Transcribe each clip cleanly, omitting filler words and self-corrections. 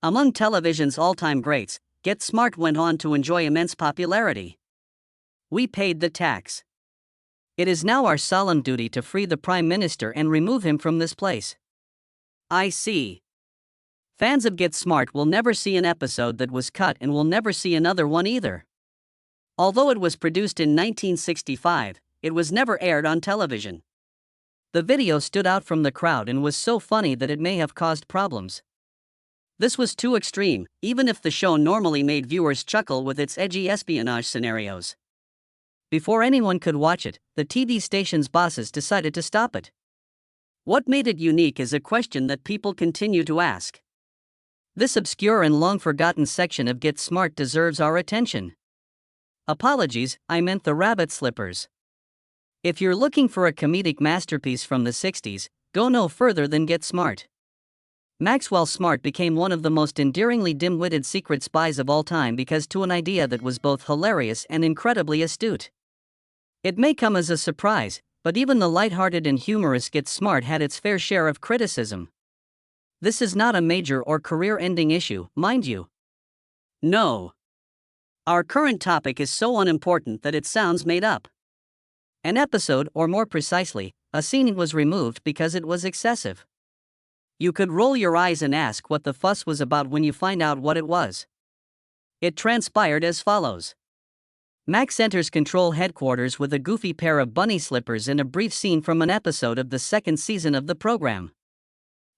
Among television's all-time greats, Get Smart went on to enjoy immense popularity. We paid the tax. It is now our solemn duty to free the Prime Minister and remove him from this place. I see. Fans of Get Smart will never see an episode that was cut and will never see another one either. Although it was produced in 1965, it was never aired on television. The video stood out from the crowd and was so funny that it may have caused problems. This was too extreme, even if the show normally made viewers chuckle with its edgy espionage scenarios. Before anyone could watch it, the TV station's bosses decided to stop it. What made it unique is a question that people continue to ask. This obscure and long-forgotten section of Get Smart deserves our attention. Apologies, I meant the rabbit slippers. If you're looking for a comedic masterpiece from the 60s, go no further than Get Smart. Maxwell Smart became one of the most endearingly dim-witted secret spies of all time because to an idea that was both hilarious and incredibly astute. It may come as a surprise, but even the light-hearted and humorous Get Smart had its fair share of criticism. This is not a major or career-ending issue, mind you. No. Our current topic is so unimportant that it sounds made up. An episode, or more precisely, a scene was removed because it was excessive. You could roll your eyes and ask what the fuss was about when you find out what it was. It transpired as follows. Max enters control headquarters with a goofy pair of bunny slippers in a brief scene from an episode of the second season of the program.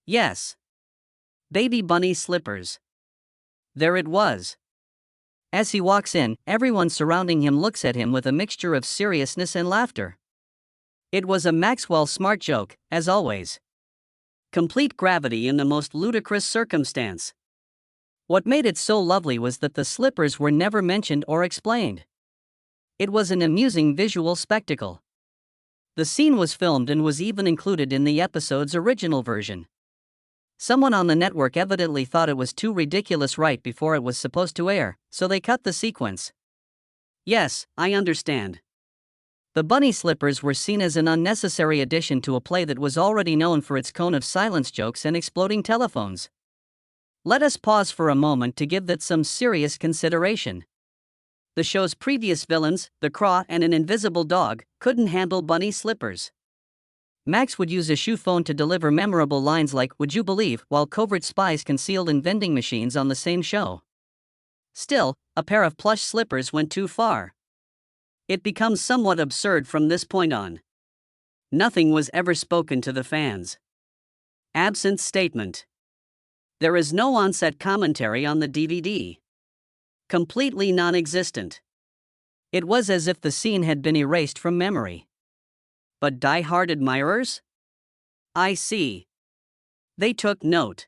Yes. Baby bunny slippers. There it was. As he walks in, everyone surrounding him looks at him with a mixture of seriousness and laughter. It was a Maxwell Smart joke, as always. Complete gravity in the most ludicrous circumstance. What made it so lovely was that the slippers were never mentioned or explained. It was an amusing visual spectacle. The scene was filmed and was even included in the episode's original version. Someone on the network evidently thought it was too ridiculous right before it was supposed to air, so they cut the sequence. Yes, I understand. The bunny slippers were seen as an unnecessary addition to a play that was already known for its cone of silence jokes and exploding telephones. Let us pause for a moment to give that some serious consideration. The show's previous villains, the Craw and an invisible dog, couldn't handle bunny slippers. Max would use a shoe phone to deliver memorable lines like "Would you believe?" while covert spies concealed in vending machines on the same show. Still, a pair of plush slippers went too far. It becomes somewhat absurd from this point on. Nothing was ever spoken to the fans. Absent statement. There is no on-set commentary on the DVD. Completely non-existent. It was as if the scene had been erased from memory. But die-hard admirers? I see. They took note.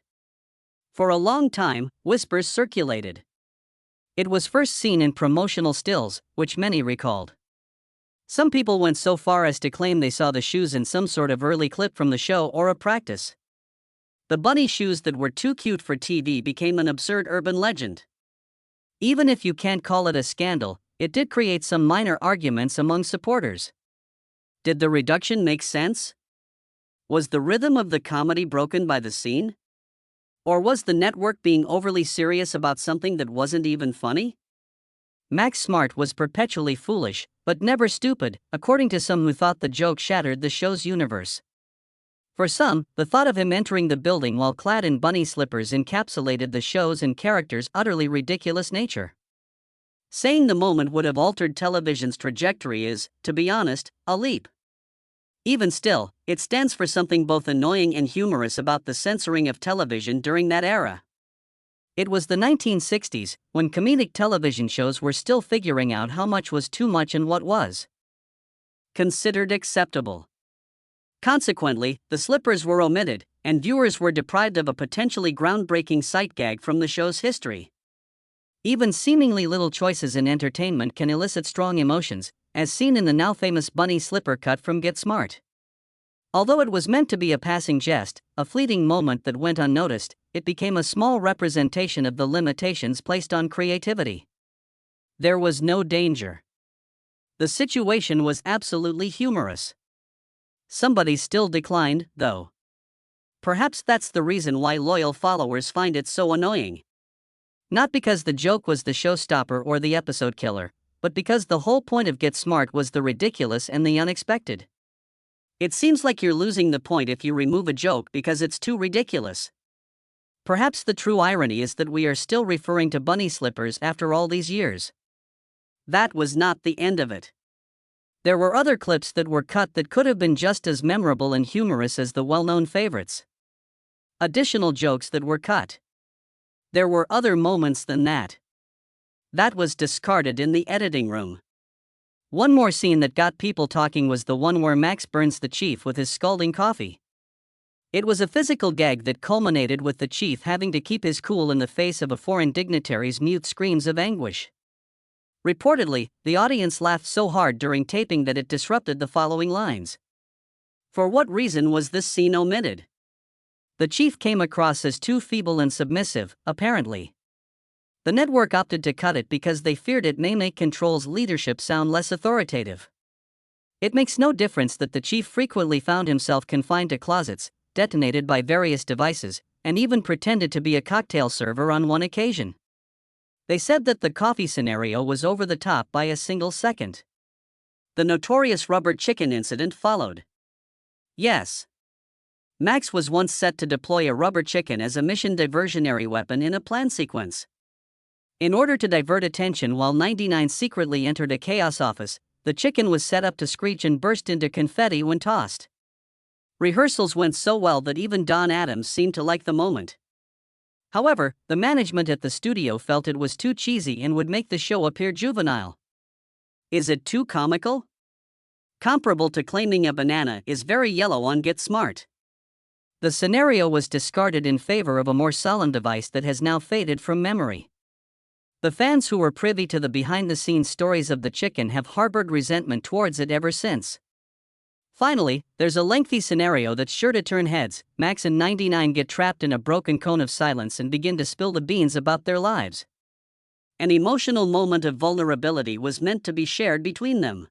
For a long time, whispers circulated. It was first seen in promotional stills, which many recalled. Some people went so far as to claim they saw the shoes in some sort of early clip from the show or a practice. The bunny shoes that were too cute for TV became an absurd urban legend. Even if you can't call it a scandal, it did create some minor arguments among supporters. Did the reduction make sense? Was the rhythm of the comedy broken by the scene? Or was the network being overly serious about something that wasn't even funny? Max Smart was perpetually foolish, but never stupid, according to some who thought the joke shattered the show's universe. For some, the thought of him entering the building while clad in bunny slippers encapsulated the show's and characters' utterly ridiculous nature. Saying the moment would have altered television's trajectory is, to be honest, a leap. Even still, it stands for something both annoying and humorous about the censoring of television during that era. It was the 1960s, when comedic television shows were still figuring out how much was too much and what was considered acceptable. Consequently, the slippers were omitted, and viewers were deprived of a potentially groundbreaking sight gag from the show's history. Even seemingly little choices in entertainment can elicit strong emotions, as seen in the now famous bunny slipper cut from Get Smart. Although it was meant to be a passing jest, a fleeting moment that went unnoticed, it became a small representation of the limitations placed on creativity. There was no danger. The situation was absolutely humorous. Somebody still declined, though. Perhaps that's the reason why loyal followers find it so annoying. Not because the joke was the showstopper or the episode killer, but because the whole point of Get Smart was the ridiculous and the unexpected. It seems like you're losing the point if you remove a joke because it's too ridiculous. Perhaps the true irony is that we are still referring to bunny slippers after all these years. That was not the end of it. There were other clips that were cut that could have been just as memorable and humorous as the well-known favorites. Additional jokes that were cut. There were other moments than that. That was discarded in the editing room. One more scene that got people talking was the one where Max burns the chief with his scalding coffee. It was a physical gag that culminated with the chief having to keep his cool in the face of a foreign dignitary's mute screams of anguish. Reportedly, the audience laughed so hard during taping that it disrupted the following lines. For what reason was this scene omitted? The chief came across as too feeble and submissive, apparently. The network opted to cut it because they feared it may make Control's leadership sound less authoritative. It makes no difference that the chief frequently found himself confined to closets, detonated by various devices, and even pretended to be a cocktail server on one occasion. They said that the coffee scenario was over the top by a single second. The notorious rubber chicken incident followed. Yes. Max was once set to deploy a rubber chicken as a mission diversionary weapon in a plan sequence. In order to divert attention while 99 secretly entered a chaos office, the chicken was set up to screech and burst into confetti when tossed. Rehearsals went so well that even Don Adams seemed to like the moment. However, the management at the studio felt it was too cheesy and would make the show appear juvenile. Is it too comical? Comparable to claiming a banana is very yellow on Get Smart. The scenario was discarded in favor of a more solemn device that has now faded from memory. The fans who were privy to the behind-the-scenes stories of the chicken have harbored resentment towards it ever since. Finally, there's a lengthy scenario that's sure to turn heads. Max and 99 get trapped in a broken cone of silence and begin to spill the beans about their lives. An emotional moment of vulnerability was meant to be shared between them.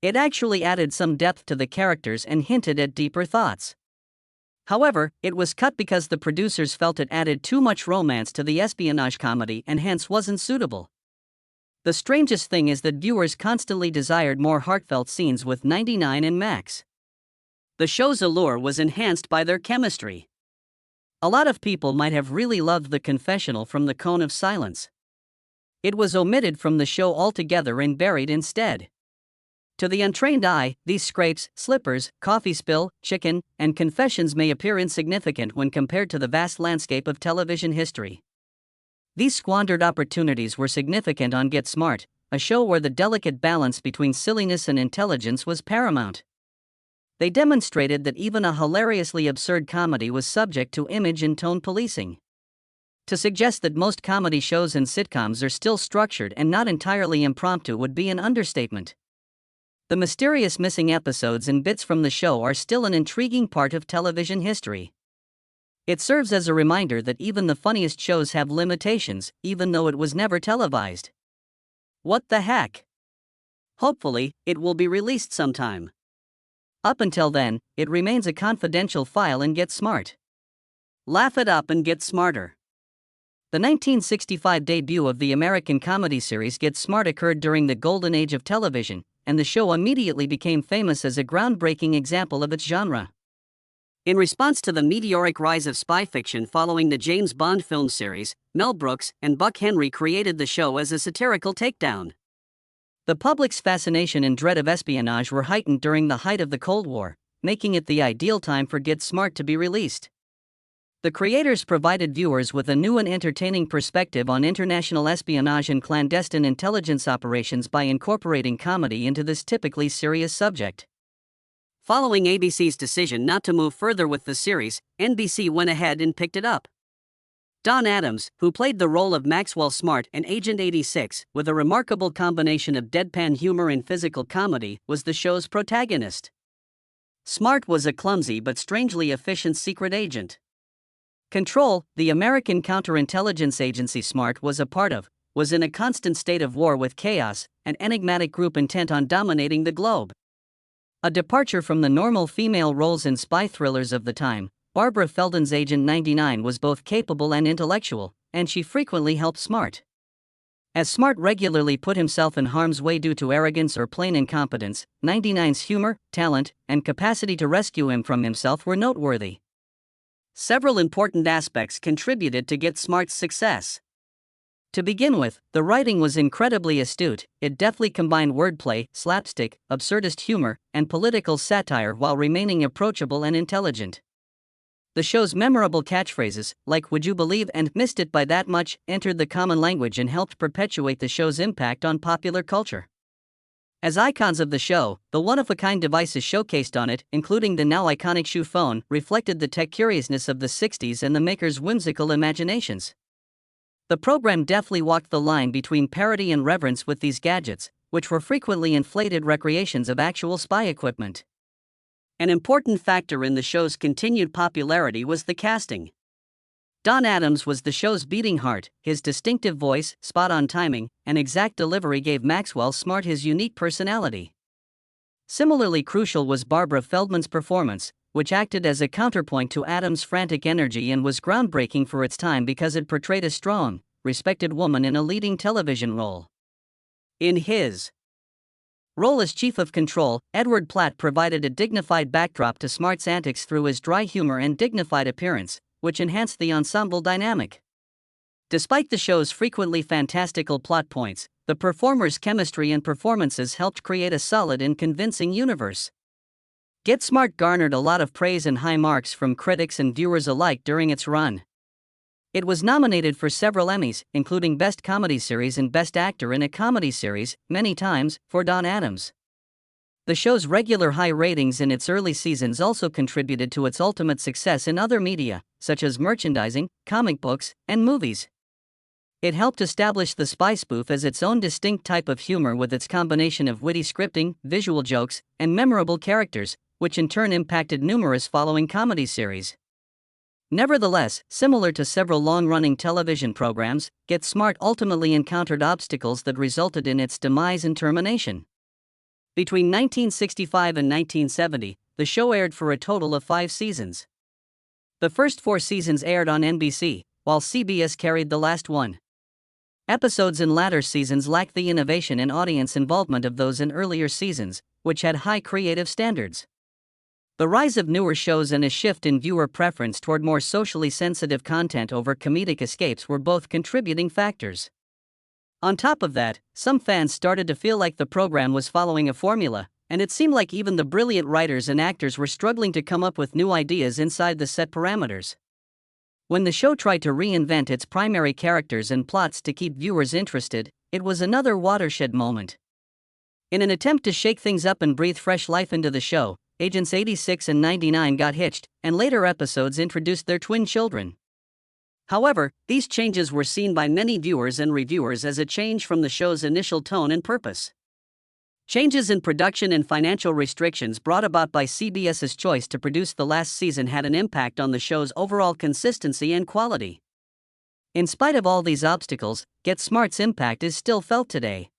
It actually added some depth to the characters and hinted at deeper thoughts. However, it was cut because the producers felt it added too much romance to the espionage comedy and hence wasn't suitable. The strangest thing is that viewers constantly desired more heartfelt scenes with 99 and Max. The show's allure was enhanced by their chemistry. A lot of people might have really loved the confessional from the cone of silence. It was omitted from the show altogether and buried instead. To the untrained eye, these scrapes, slippers, coffee spill, chicken, and confessions may appear insignificant when compared to the vast landscape of television history. These squandered opportunities were significant on Get Smart, a show where the delicate balance between silliness and intelligence was paramount. They demonstrated that even a hilariously absurd comedy was subject to image and tone policing. To suggest that most comedy shows and sitcoms are still structured and not entirely impromptu would be an understatement. The mysterious missing episodes and bits from the show are still an intriguing part of television history. It serves as a reminder that even the funniest shows have limitations, even though it was never televised. What the heck? Hopefully, it will be released sometime. Up until then, it remains a confidential file and Get Smart. Laugh it up and get smarter. The 1965 debut of the American comedy series Get Smart occurred during the golden age of television, and the show immediately became famous as a groundbreaking example of its genre. In response to the meteoric rise of spy fiction following the James Bond film series, Mel Brooks and Buck Henry created the show as a satirical takedown. The public's fascination and dread of espionage were heightened during the height of the Cold War, making it the ideal time for Get Smart to be released. The creators provided viewers with a new and entertaining perspective on international espionage and clandestine intelligence operations by incorporating comedy into this typically serious subject. Following ABC's decision not to move further with the series, NBC went ahead and picked it up. Don Adams, who played the role of Maxwell Smart and Agent 86, with a remarkable combination of deadpan humor and physical comedy, was the show's protagonist. Smart was a clumsy but strangely efficient secret agent. Control, the American counterintelligence agency Smart was a part of, was in a constant state of war with Chaos, an enigmatic group intent on dominating the globe. A departure from the normal female roles in spy thrillers of the time, Barbara Feldon's Agent 99 was both capable and intellectual, and she frequently helped Smart. As Smart regularly put himself in harm's way due to arrogance or plain incompetence, 99's humor, talent, and capacity to rescue him from himself were noteworthy. Several important aspects contributed to Get Smart's success. To begin with, the writing was incredibly astute. It deftly combined wordplay, slapstick, absurdist humor, and political satire while remaining approachable and intelligent. The show's memorable catchphrases, like "Would you believe" and "Missed it by that much," entered the common language and helped perpetuate the show's impact on popular culture. As icons of the show, the one-of-a-kind devices showcased on it, including the now iconic shoe phone, reflected the tech curiousness of the 60s and the maker's whimsical imaginations. The program deftly walked the line between parody and reverence with these gadgets, which were frequently inflated recreations of actual spy equipment. An important factor in the show's continued popularity was the casting. Don Adams was the show's beating heart. His distinctive voice, spot-on timing, and exact delivery gave Maxwell Smart his unique personality. Similarly crucial was Barbara Feldman's performance, which acted as a counterpoint to Adams' frantic energy and was groundbreaking for its time because it portrayed a strong, respected woman in a leading television role. In his role as chief of control, Edward Platt provided a dignified backdrop to Smart's antics through his dry humor and dignified appearance, which enhanced the ensemble dynamic. Despite the show's frequently fantastical plot points, the performers' chemistry and performances helped create a solid and convincing universe. Get Smart garnered a lot of praise and high marks from critics and viewers alike during its run. It was nominated for several Emmys, including Best Comedy Series and Best Actor in a Comedy Series, many times, for Don Adams. The show's regular high ratings in its early seasons also contributed to its ultimate success in other media, such as merchandising, comic books, and movies. It helped establish the spy spoof as its own distinct type of humor with its combination of witty scripting, visual jokes, and memorable characters, which in turn impacted numerous following comedy series. Nevertheless, similar to several long-running television programs, Get Smart ultimately encountered obstacles that resulted in its demise and termination. Between 1965 and 1970, the show aired for a total of 5 seasons. The first 4 seasons aired on NBC, while CBS carried the last one. Episodes in latter seasons lacked the innovation and audience involvement of those in earlier seasons, which had high creative standards. The rise of newer shows and a shift in viewer preference toward more socially sensitive content over comedic escapes were both contributing factors. On top of that, some fans started to feel like the program was following a formula, and it seemed like even the brilliant writers and actors were struggling to come up with new ideas inside the set parameters. When the show tried to reinvent its primary characters and plots to keep viewers interested, it was another watershed moment. In an attempt to shake things up and breathe fresh life into the show, Agents 86 and 99 got hitched, and later episodes introduced their twin children. However, these changes were seen by many viewers and reviewers as a change from the show's initial tone and purpose. Changes in production and financial restrictions brought about by CBS's choice to produce the last season had an impact on the show's overall consistency and quality. In spite of all these obstacles, Get Smart's impact is still felt today.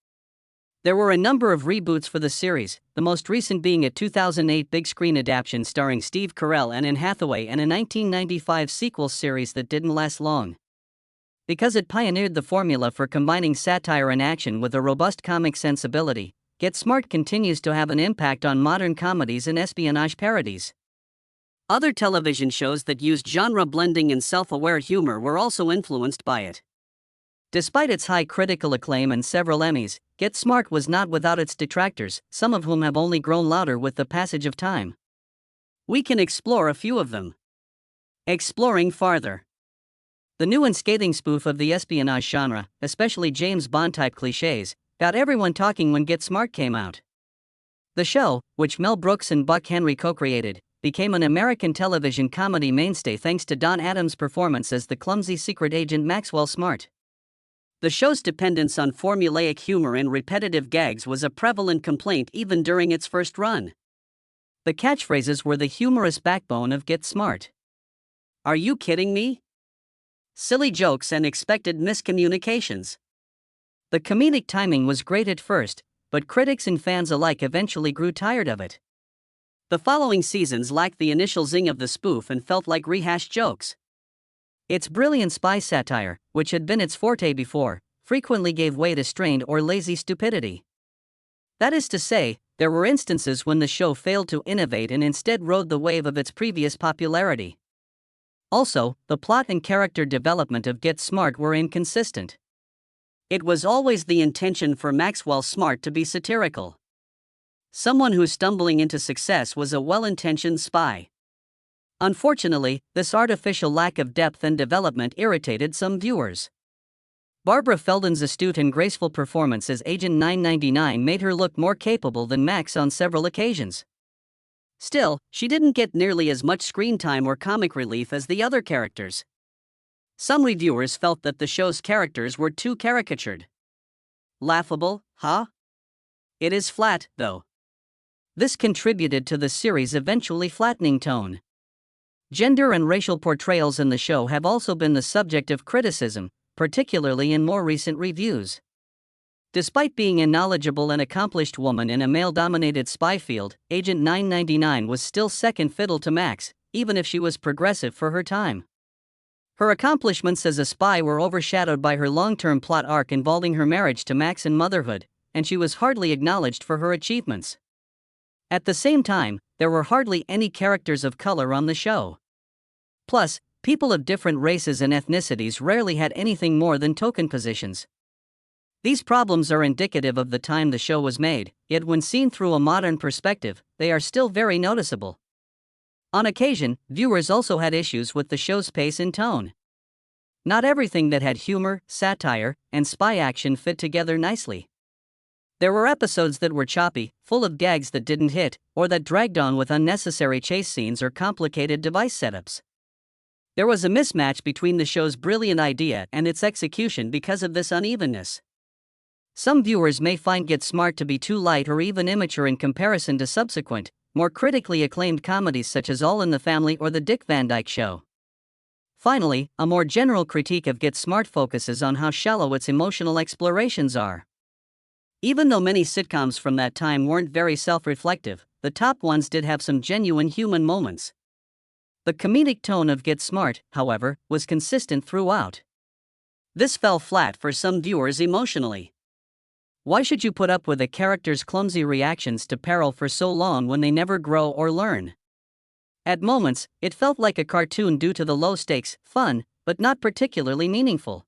There were a number of reboots for the series, the most recent being a 2008 big-screen adaptation starring Steve Carell and Anne Hathaway and a 1995 sequel series that didn't last long. Because it pioneered the formula for combining satire and action with a robust comic sensibility, Get Smart continues to have an impact on modern comedies and espionage parodies. Other television shows that used genre blending and self-aware humor were also influenced by it. Despite its high critical acclaim and several Emmys, Get Smart was not without its detractors, some of whom have only grown louder with the passage of time. We can explore a few of them. Exploring farther. The new and scathing spoof of the espionage genre, especially James Bond-type cliches, got everyone talking when Get Smart came out. The show, which Mel Brooks and Buck Henry co-created, became an American television comedy mainstay thanks to Don Adams' performance as the clumsy secret agent Maxwell Smart. The show's dependence on formulaic humor and repetitive gags was a prevalent complaint even during its first run. The catchphrases were the humorous backbone of Get Smart. "Are you kidding me?" Silly jokes and expected miscommunications. The comedic timing was great at first, but critics and fans alike eventually grew tired of it. The following seasons lacked the initial zing of the spoof and felt like rehashed jokes. Its brilliant spy satire, which had been its forte before, frequently gave way to strained or lazy stupidity. That is to say, there were instances when the show failed to innovate and instead rode the wave of its previous popularity. Also, the plot and character development of Get Smart were inconsistent. It was always the intention for Maxwell Smart to be satirical. Someone whose stumbling into success was a well-intentioned spy. Unfortunately, this artificial lack of depth and development irritated some viewers. Barbara Feldon's astute and graceful performance as Agent 999 made her look more capable than Max on several occasions. Still, she didn't get nearly as much screen time or comic relief as the other characters. Some reviewers felt that the show's characters were too caricatured. Laughable, huh? It is flat, though. This contributed to the series' eventually flattening tone. Gender and racial portrayals in the show have also been the subject of criticism, particularly in more recent reviews. Despite being a knowledgeable and accomplished woman in a male-dominated spy field, Agent 999 was still second fiddle to Max, even if she was progressive for her time. Her accomplishments as a spy were overshadowed by her long-term plot arc involving her marriage to Max and motherhood, and she was hardly acknowledged for her achievements. At the same time, there were hardly any characters of color on the show. Plus, people of different races and ethnicities rarely had anything more than token positions. These problems are indicative of the time the show was made, yet when seen through a modern perspective, they are still very noticeable. On occasion, viewers also had issues with the show's pace and tone. Not everything that had humor, satire, and spy action fit together nicely. There were episodes that were choppy, full of gags that didn't hit, or that dragged on with unnecessary chase scenes or complicated device setups. There was a mismatch between the show's brilliant idea and its execution because of this unevenness. Some viewers may find Get Smart to be too light or even immature in comparison to subsequent, more critically acclaimed comedies such as All in the Family or The Dick Van Dyke Show. Finally, a more general critique of Get Smart focuses on how shallow its emotional explorations are. Even though many sitcoms from that time weren't very self-reflective, the top ones did have some genuine human moments. The comedic tone of Get Smart, however, was consistent throughout. This fell flat for some viewers emotionally. Why should you put up with a character's clumsy reactions to peril for so long when they never grow or learn? At moments, it felt like a cartoon due to the low stakes, fun, but not particularly meaningful.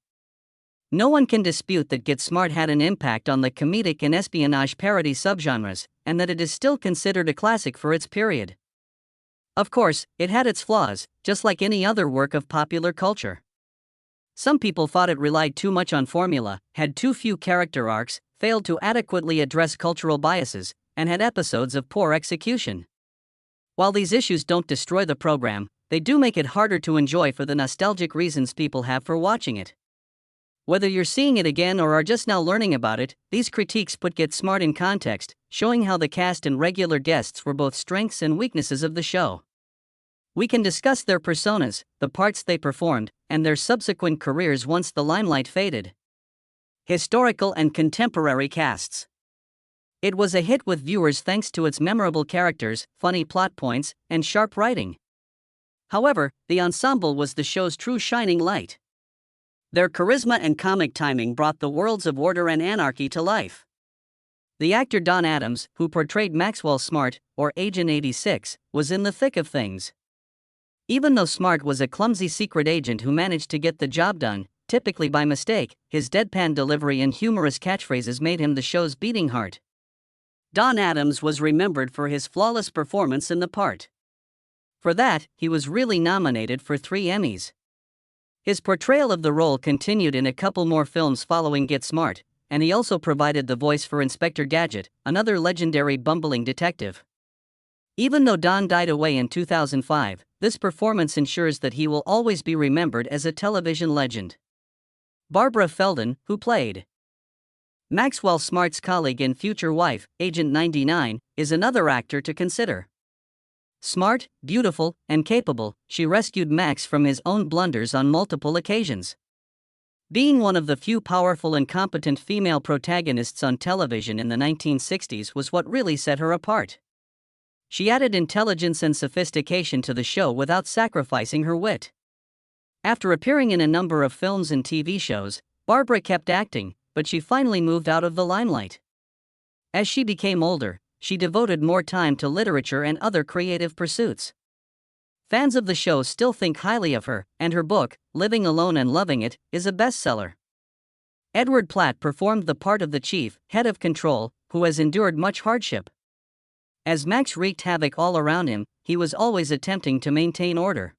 No one can dispute that Get Smart had an impact on the comedic and espionage parody subgenres, and that it is still considered a classic for its period. Of course, it had its flaws, just like any other work of popular culture. Some people thought it relied too much on formula, had too few character arcs, failed to adequately address cultural biases, and had episodes of poor execution. While these issues don't destroy the program, they do make it harder to enjoy for the nostalgic reasons people have for watching it. Whether you're seeing it again or are just now learning about it, these critiques put Get Smart in context, showing how the cast and regular guests were both strengths and weaknesses of the show. We can discuss their personas, the parts they performed, and their subsequent careers once the limelight faded. Historical and contemporary casts. It was a hit with viewers thanks to its memorable characters, funny plot points, and sharp writing. However, the ensemble was the show's true shining light. Their charisma and comic timing brought the worlds of order and anarchy to life. The actor Don Adams, who portrayed Maxwell Smart, or Agent 86, was in the thick of things. Even though Smart was a clumsy secret agent who managed to get the job done, typically by mistake, his deadpan delivery and humorous catchphrases made him the show's beating heart. Don Adams was remembered for his flawless performance in the part. For that, he was really nominated for 3 Emmys. His portrayal of the role continued in a couple more films following Get Smart, and he also provided the voice for Inspector Gadget, another legendary bumbling detective. Even though Don died away in 2005, this performance ensures that he will always be remembered as a television legend. Barbara Feldon, who played Maxwell Smart's colleague and future wife, Agent 99, is another actor to consider. Smart, beautiful, and capable, she rescued Max from his own blunders on multiple occasions. Being one of the few powerful and competent female protagonists on television in the 1960s was what really set her apart. She added intelligence and sophistication to the show without sacrificing her wit. After appearing in a number of films and TV shows, Barbara kept acting, but she finally moved out of the limelight. As she became older, she devoted more time to literature and other creative pursuits. Fans of the show still think highly of her, and her book, Living Alone and Loving It, is a bestseller. Edward Platt performed the part of the chief, head of control, who has endured much hardship. As Max wreaked havoc all around him, he was always attempting to maintain order.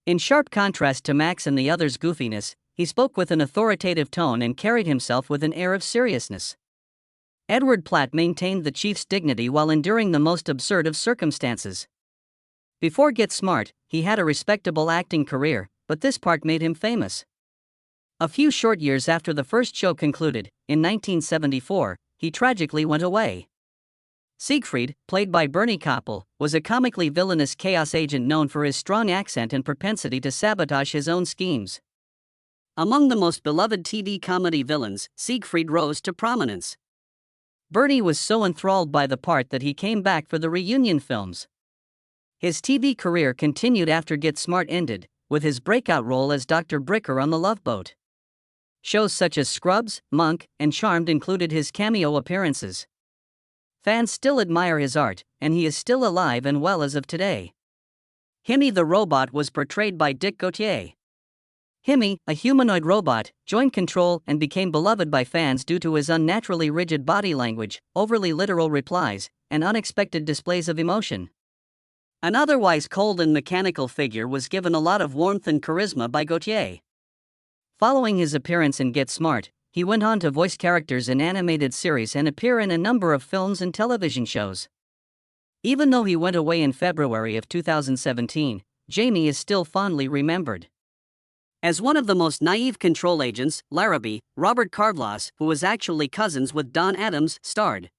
In sharp contrast to Max and the others' goofiness, he spoke with an authoritative tone and carried himself with an air of seriousness. Edward Platt maintained the chief's dignity while enduring the most absurd of circumstances. Before Get Smart, he had a respectable acting career, but this part made him famous. A few short years after the first show concluded, in 1974, he tragically went away. Siegfried, played by Bernie Koppel, was a comically villainous chaos agent known for his strong accent and propensity to sabotage his own schemes. Among the most beloved TV comedy villains, Siegfried rose to prominence. Bernie was so enthralled by the part that he came back for the reunion films. His TV career continued after Get Smart ended, with his breakout role as Dr. Bricker on The Love Boat. Shows such as Scrubs, Monk, and Charmed included his cameo appearances. Fans still admire his art, and he is still alive and well as of today. Himmy the Robot was portrayed by Dick Gautier. Himmy, a humanoid robot, joined control and became beloved by fans due to his unnaturally rigid body language, overly literal replies, and unexpected displays of emotion. An otherwise cold and mechanical figure was given a lot of warmth and charisma by Gautier. Following his appearance in Get Smart, he went on to voice characters in animated series and appear in a number of films and television shows. Even though he went away in February of 2017, Jamie is still fondly remembered. As one of the most naive control agents, Larrabee, Robert Carvlas, who was actually cousins with Don Adams, starred.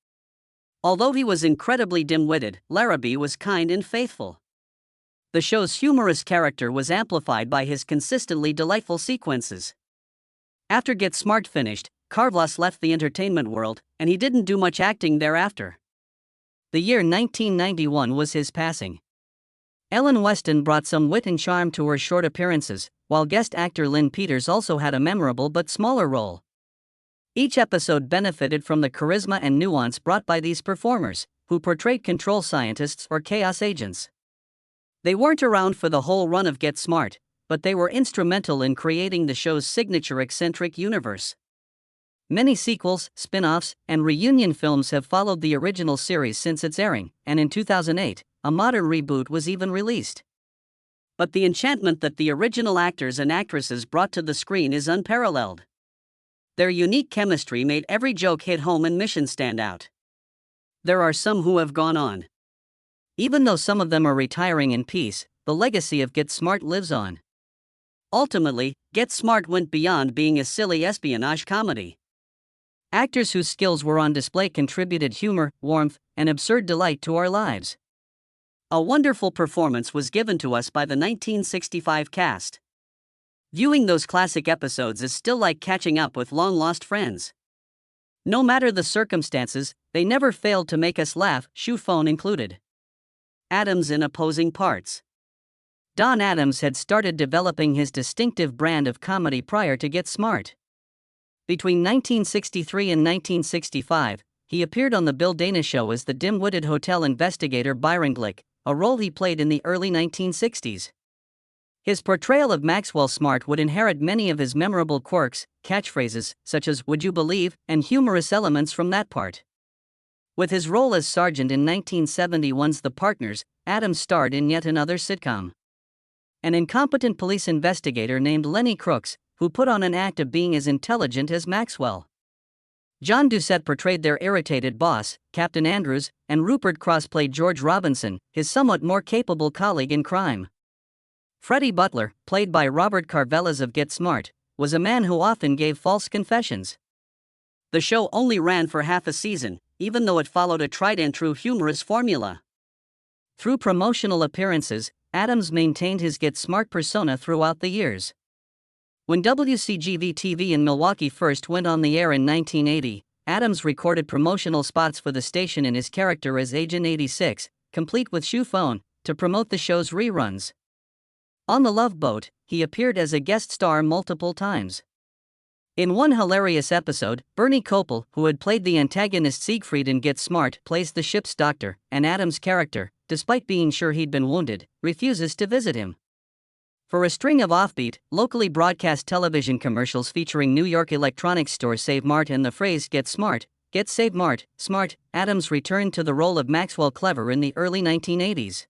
Although he was incredibly dim-witted, Larrabee was kind and faithful. The show's humorous character was amplified by his consistently delightful sequences. After Get Smart finished, Carvlas left the entertainment world, and he didn't do much acting thereafter. The year 1991 was his passing. Ellen Weston brought some wit and charm to her short appearances, while guest actor Lynn Peters also had a memorable but smaller role. Each episode benefited from the charisma and nuance brought by these performers, who portrayed control scientists or chaos agents. They weren't around for the whole run of Get Smart, but they were instrumental in creating the show's signature eccentric universe. Many sequels, spin-offs, and reunion films have followed the original series since its airing, and in 2008, a modern reboot was even released. But the enchantment that the original actors and actresses brought to the screen is unparalleled. Their unique chemistry made every joke hit home and mission stand out. There are some who have gone on. Even though some of them are retiring in peace, the legacy of Get Smart lives on. Ultimately, Get Smart went beyond being a silly espionage comedy. Actors whose skills were on display contributed humor, warmth, and absurd delight to our lives. A wonderful performance was given to us by the 1965 cast. Viewing those classic episodes is still like catching up with long-lost friends. No matter the circumstances, they never failed to make us laugh, shoe phone included. Adams in opposing parts. Don Adams had started developing his distinctive brand of comedy prior to Get Smart. Between 1963 and 1965, he appeared on The Bill Dana Show as the dim-witted hotel investigator Byron Glick, a role he played in the early 1960s. His portrayal of Maxwell Smart would inherit many of his memorable quirks, catchphrases, such as "Would you believe?" and humorous elements from that part. With his role as Sergeant in 1971's The Partners, Adams starred in yet another sitcom. An incompetent police investigator named Lenny Crooks, who put on an act of being as intelligent as Maxwell. John Doucette portrayed their irritated boss, Captain Andrews, and Rupert Cross played George Robinson, his somewhat more capable colleague in crime. Freddie Butler, played by Robert Carvelas of Get Smart, was a man who often gave false confessions. The show only ran for half a season, even though it followed a tried-and-true humorous formula. Through promotional appearances, Adams maintained his Get Smart persona throughout the years. When WCGV-TV in Milwaukee first went on the air in 1980, Adams recorded promotional spots for the station in his character as Agent 86, complete with shoe phone, to promote the show's reruns. On The Love Boat, he appeared as a guest star multiple times. In one hilarious episode, Bernie Kopel, who had played the antagonist Siegfried in Get Smart, plays the ship's doctor, and Adams' character, despite being sure he'd been wounded, refuses to visit him. For a string of offbeat, locally broadcast television commercials featuring New York electronics store Save Mart and the phrase Get Smart, Get Save Mart, Smart, Adams returned to the role of Maxwell Clever in the early 1980s.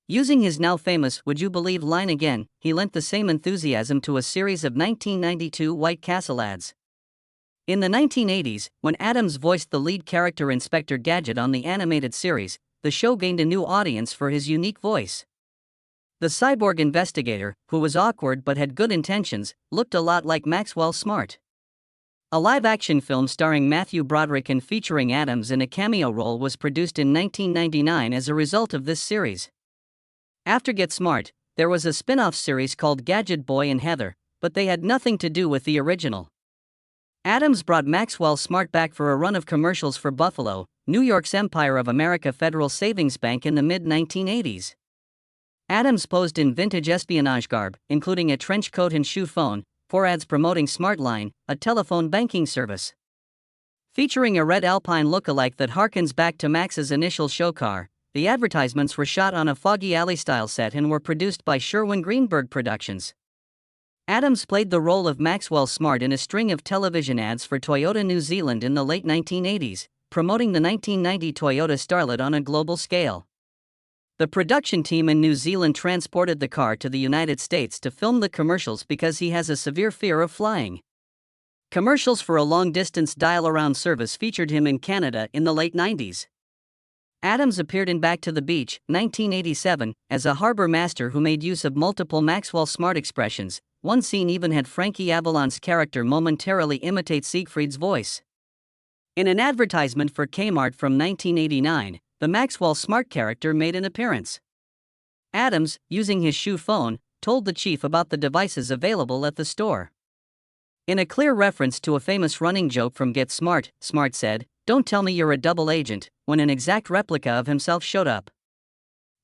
Using his now famous "Would you believe" line again, he lent the same enthusiasm to a series of 1992 White Castle ads. In the 1980s, when Adams voiced the lead character Inspector Gadget on the animated series, the show gained a new audience for his unique voice. The cyborg investigator, who was awkward but had good intentions, looked a lot like Maxwell Smart. A live-action film starring Matthew Broderick and featuring Adams in a cameo role was produced in 1999 as a result of this series. After Get Smart, there was a spin-off series called Gadget Boy and Heather, but they had nothing to do with the original. Adams brought Maxwell Smart back for a run of commercials for Buffalo, New York's Empire of America Federal Savings Bank in the mid-1980s. Adams posed in vintage espionage garb, including a trench coat and shoe phone, for ads promoting Smartline, a telephone banking service. Featuring a red Alpine look-alike that harkens back to Max's initial show car, the advertisements were shot on a Foggy Alley-style set and were produced by Sherwin Greenberg Productions. Adams played the role of Maxwell Smart in a string of television ads for Toyota New Zealand in the late 1980s, promoting the 1990 Toyota Starlet on a global scale. The production team in New Zealand transported the car to the United States to film the commercials because he has a severe fear of flying. Commercials for a long-distance dial-around service featured him in Canada in the late 90s. Adams appeared in Back to the Beach, 1987, as a harbor master who made use of multiple Maxwell Smart expressions. One scene even had Frankie Avalon's character momentarily imitate Siegfried's voice. In an advertisement for Kmart from 1989, the Maxwell Smart character made an appearance. Adams, using his shoe phone, told the chief about the devices available at the store. In a clear reference to a famous running joke from Get Smart, Smart said, "Don't tell me you're a double agent," when an exact replica of himself showed up.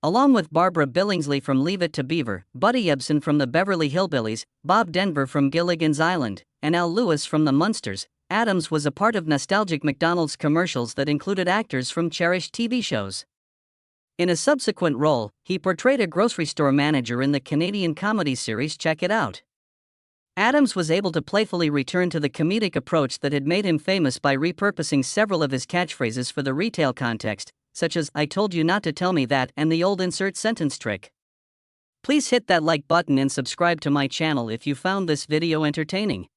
Along with Barbara Billingsley from Leave It to Beaver, Buddy Ebsen from the Beverly Hillbillies, Bob Denver from Gilligan's Island, and Al Lewis from the Munsters, Adams was a part of nostalgic McDonald's commercials that included actors from cherished TV shows. In a subsequent role, he portrayed a grocery store manager in the Canadian comedy series Check It Out. Adams was able to playfully return to the comedic approach that had made him famous by repurposing several of his catchphrases for the retail context, such as "I told you not to tell me that" and the old insert sentence trick. Please hit that like button and subscribe to my channel if you found this video entertaining.